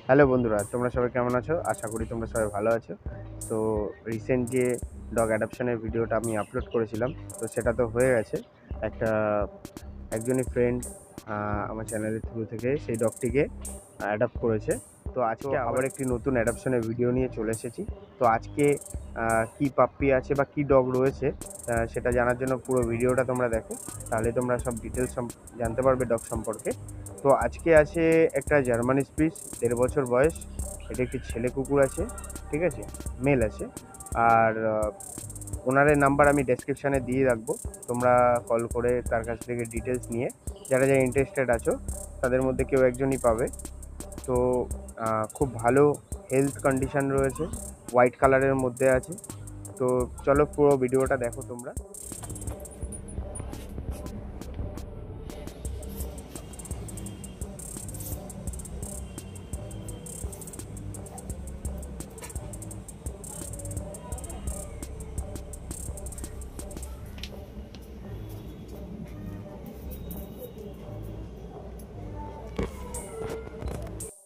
Hello বন্ধুরা, তোমরা সবাই কেমন আছো? আশা করি তোমরা সবাই ভালো আছো। তো রিসেন্ট যে ডগ অ্যাডপশনের ভিডিওটা আমি আপলোড করেছিলাম, তো সেটা তো হয়ে গেছে। একটা একজনই ফ্রেন্ড আমার চ্যানেলের থ্রু থেকে সেই ডগটিকে অ্যাডপ্ট করেছে। তো আজকে আবার একটি নতুন অ্যাডপশনের ভিডিও নিয়ে চলে এসেছি। তো আজকে কি পাপ্পি আছে বা কি ডগ রয়েছে সেটা জানার জন্য পুরো ভিডিওটা তোমরা দেখো। তাহলে তোমরা সব ডিটেলস জানতে পারবে ডগ সম্পর্কে। তো আজকে আছে একটা জার্মানি স্পিচ, ১.৫ বছর বয়স। এটা একটি ছেলে কুকুর আছে, ঠিক আছে? মেল আছে। আর ওনারের নাম্বার আমি ডেসক্রিপশানে দিয়ে রাখবো। তোমরা কল করে তার কাছ থেকে ডিটেলস নিয়ে যারা ইন্টারেস্টেড আছো তাদের মধ্যে কেউ একজনই পাবে। তো খুব ভালো হেলথ কন্ডিশন রয়েছে, হোয়াইট কালারের মধ্যে আছে। তো চলো পুরো ভিডিওটা দেখো তোমরা।